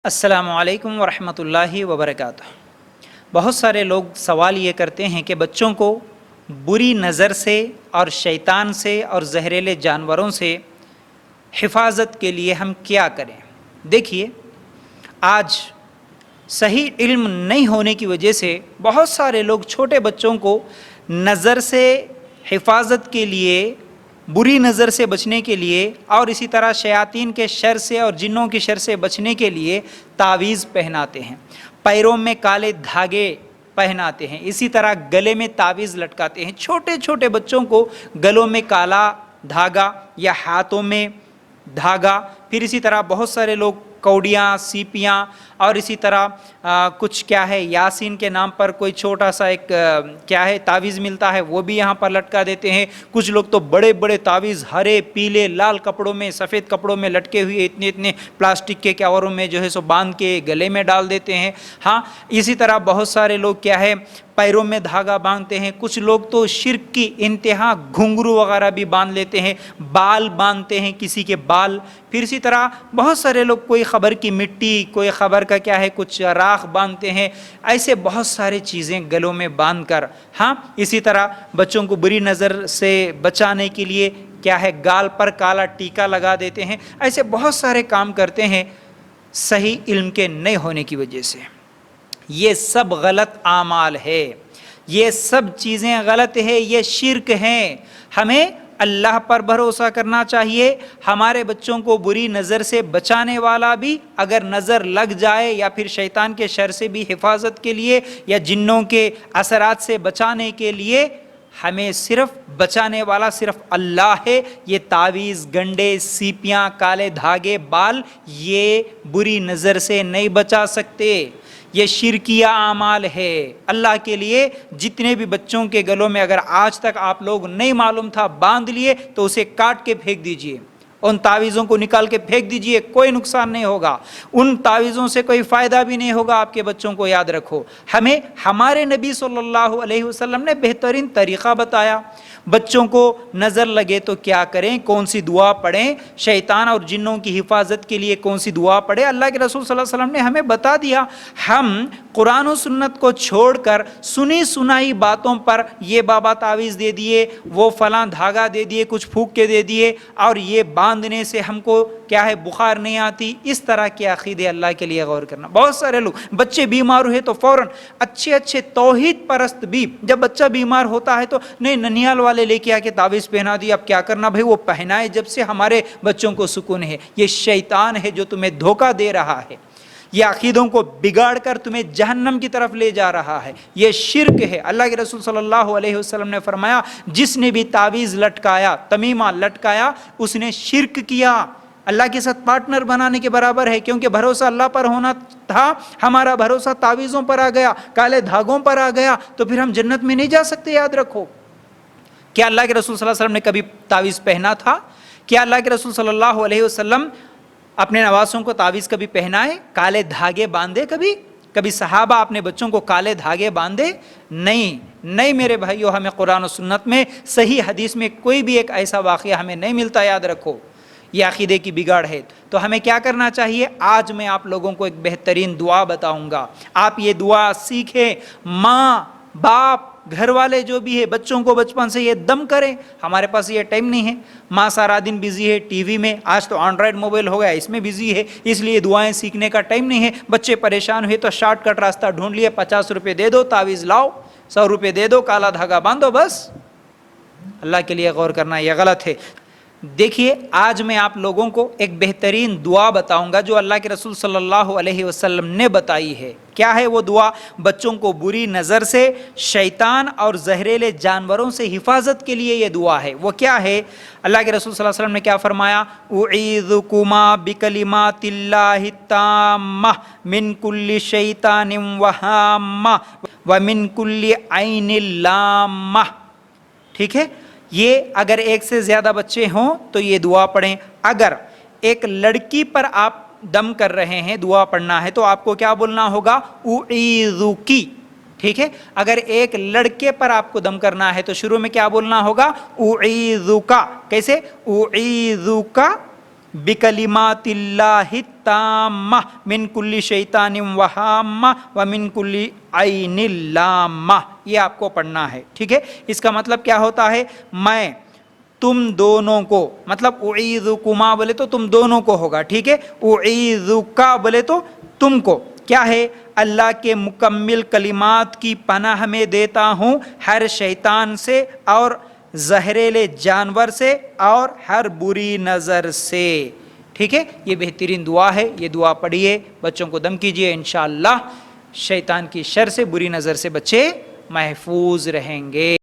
السلام علیکم ورحمۃ اللہ وبرکاتہ۔ بہت سارے لوگ سوال یہ کرتے ہیں کہ بچوں کو بری نظر سے اور شیطان سے اور زہریلے جانوروں سے حفاظت کے لیے ہم کیا کریں؟ دیکھیے، آج صحیح علم نہیں ہونے کی وجہ سے بہت سارے لوگ چھوٹے بچوں کو نظر سے حفاظت کے لیے، بری نظر سے بچنے کے لیے اور اسی طرح شیاطین کے شر سے اور جنوں کی شر سے بچنے کے لیے تعویذ پہناتے ہیں، پیروں میں کالے دھاگے پہناتے ہیں، اسی طرح گلے میں تعویذ لٹکاتے ہیں۔ چھوٹے چھوٹے بچوں کو گلوں میں کالا دھاگا یا ہاتھوں میں دھاگا، پھر اسی طرح بہت سارے لوگ کوڑیاں، سیپیاں اور اسی طرح کچھ یاسین کے نام پر کوئی چھوٹا سا ایک تعویذ ملتا ہے، وہ بھی یہاں پر لٹکا دیتے ہیں۔ کچھ لوگ تو بڑے بڑے تعویذ ہرے، پیلے، لال کپڑوں میں، سفید کپڑوں میں لٹکے ہوئے اتنے پلاسٹک کے کوروں میں سو باندھ کے گلے میں ڈال دیتے ہیں۔ ہاں، اسی طرح بہت سارے لوگ پیروں میں دھاگا باندھتے ہیں۔ کچھ لوگ تو شرک کی انتہا گھنگرو وغیرہ بھی باندھ لیتے ہیں، بال باندھتے ہیں کسی کے بال۔ پھر اسی طرح بہت سارے لوگ کوئی خبر کی مٹی، کوئی خبر کا کچھ راکھ باندھتے ہیں۔ ایسے بہت سارے چیزیں گلوں میں باندھ کر، ہاں، اسی طرح بچوں کو بری نظر سے بچانے کے لیے گال پر کالا ٹیکا لگا دیتے ہیں۔ ایسے بہت سارے کام کرتے ہیں صحیح علم کے نہیں ہونے کی وجہ سے۔ یہ سب غلط اعمال ہے، یہ سب چیزیں غلط ہے، یہ شرک ہیں۔ ہمیں اللہ پر بھروسہ کرنا چاہیے۔ ہمارے بچوں کو بری نظر سے بچانے والا بھی اگر نظر لگ جائے، یا پھر شیطان کے شر سے بھی حفاظت کے لیے، یا جنوں کے اثرات سے بچانے کے لیے، ہمیں صرف بچانے والا صرف اللہ ہے۔ یہ تعویذ، گنڈے، سیپیاں، کالے دھاگے، بال، یہ بری نظر سے نہیں بچا سکتے۔ یہ شرکیہ اعمال ہے۔ اللہ کے لیے جتنے بھی بچوں کے گلوں میں اگر آج تک آپ لوگ نہیں معلوم تھا باندھ لیے، تو اسے کاٹ کے پھینک دیجئے، ان تعویذوں کو نکال کے پھینک دیجئے، کوئی نقصان نہیں ہوگا، ان تعویذوں سے کوئی فائدہ بھی نہیں ہوگا آپ کے بچوں کو۔ یاد رکھو، ہمیں ہمارے نبی صلی اللہ علیہ وسلم نے بہترین طریقہ بتایا۔ بچوں کو نظر لگے تو کیا کریں، کون سی دعا پڑھیں، شیطان اور جنوں کی حفاظت کے لیے کون سی دعا پڑھیں، اللہ کے رسول صلی اللہ علیہ وسلم نے ہمیں بتا دیا۔ ہم قرآن و سنت کو چھوڑ کر سنی سنائی باتوں پر یہ بابا تعویذ دے دیے، وہ فلاں دھاگا دے دیے، کچھ پھونک کے دے دیے، اور یہ باندھنے سے ہم کو بخار نہیں آتی، اس طرح کے عقیدے اللہ کے لیے غور کرنا۔ بہت سارے لوگ بچے بیمار ہوئے تو فوراً اچھے توحید پرست بھی، جب بچہ بیمار ہوتا ہے تو نہیں، ننیال والے لے کے آ کے تعویذ پہنا دیا، اب کیا کرنا بھائی، وہ پہنائے جب سے ہمارے بچوں کو سکون ہے۔ یہ شیطان ہے جو تمہیں دھوکہ دے رہا ہے، یہ عقیدوں کو بگاڑ کر تمہیں جہنم کی طرف لے جا رہا ہے، یہ شرک ہے۔ اللہ کے رسول صلی اللہ علیہ وسلم نے فرمایا، جس نے بھی تعویذ لٹکایا، تمیمہ لٹکایا، اس نے شرک کیا، اللہ کے ساتھ پارٹنر بنانے کے برابر ہے۔ کیونکہ بھروسہ اللہ پر ہونا تھا، ہمارا بھروسہ تعویذوں پر آ گیا، کالے دھاگوں پر آ گیا، تو پھر ہم جنت میں نہیں جا سکتے۔ یاد رکھو، کیا اللہ کے رسول صلی اللہ علیہ وسلم نے کبھی تعویذ پہنا تھا؟ کیا اللہ کے رسول صلی اللہ علیہ وسلم اپنے نواسوں کو تعویذ کبھی پہنائے، کالے دھاگے باندھے؟ کبھی صحابہ اپنے بچوں کو کالے دھاگے باندھے؟ نہیں میرے بھائیو، ہمیں قرآن و سنت میں، صحیح حدیث میں کوئی بھی ایک ایسا واقعہ ہمیں نہیں ملتا۔ یاد رکھو، یہ عقیدے کی بگاڑ ہے۔ تو ہمیں کیا کرنا چاہیے؟ آج میں آپ لوگوں کو ایک بہترین دعا بتاؤں گا، آپ یہ دعا سیکھیں۔ ماں، باپ، گھر والے جو بھی ہے، بچوں کو بچپن سے یہ دم کریں۔ ہمارے پاس یہ ٹائم نہیں ہے، ماں سارا دن بزی ہے ٹی وی میں، آج تو اینڈرائڈ موبائل ہو گیا، اس میں بزی ہے، اس لیے دعائیں سیکھنے کا ٹائم نہیں ہے۔ بچے پریشان ہوئے تو شارٹ کٹ راستہ ڈھونڈ لیے، 50 روپے دے دو تعویذ لاؤ، 100 روپے دے دو کالا دھاگا باندھو، بس۔ اللہ کے لیے غور کرنا یہ غلط ہے۔ دیکھیے، آج میں آپ لوگوں کو ایک بہترین دعا بتاؤں گا جو اللہ کے رسول صلی اللہ علیہ وسلم نے بتائی ہے۔ کیا ہے وہ دعا؟ بچوں کو بری نظر سے، شیطان اور زہریلے جانوروں سے حفاظت کے لیے یہ دعا ہے۔ وہ کیا ہے؟ اللہ کے رسول صلی اللہ علیہ وسلم نے کیا فرمایا؟ اعیذکما بکلمات اللہ التامہ من کل شیطان وہامہ ومن کل عین لامہ۔ ٹھیک ہے، یہ اگر ایک سے زیادہ بچے ہوں تو یہ دعا پڑھیں۔ اگر ایک لڑکی پر آپ دم کر رہے ہیں، دعا پڑھنا ہے، تو آپ کو کیا بولنا ہوگا؟ اعیذکی۔ ٹھیک ہے، اگر ایک لڑکے پر آپ کو دم کرنا ہے تو شروع میں کیا بولنا ہوگا؟ اعیذکا۔ کیسے؟ اعیذکا بکلمات اللہ التامہ من کل شیطان وہامہ ومن کل عین لامہ. یہ آپ کو پڑھنا ہے, ٹھیک ہے. اس کا مطلب کیا ہوتا ہے؟ میں تم دونوں کو, مطلب اعیذکما بولے تو تم دونوں کو ہوگا, ٹھیک ہے. اعیذکا بولے تو تم کو, کیا ہے؟ اللہ کے مکمل کلمات کی پناہ میں دیتا ہوں ہر شیطان سے اور زہریلے جانور سے اور ہر بری نظر سے. ٹھیک ہے, یہ بہترین دعا ہے. یہ دعا پڑھیے, بچوں کو دم کیجیے, انشاءاللہ شیطان کی شر سے, بری نظر سے بچے محفوظ رہیں گے.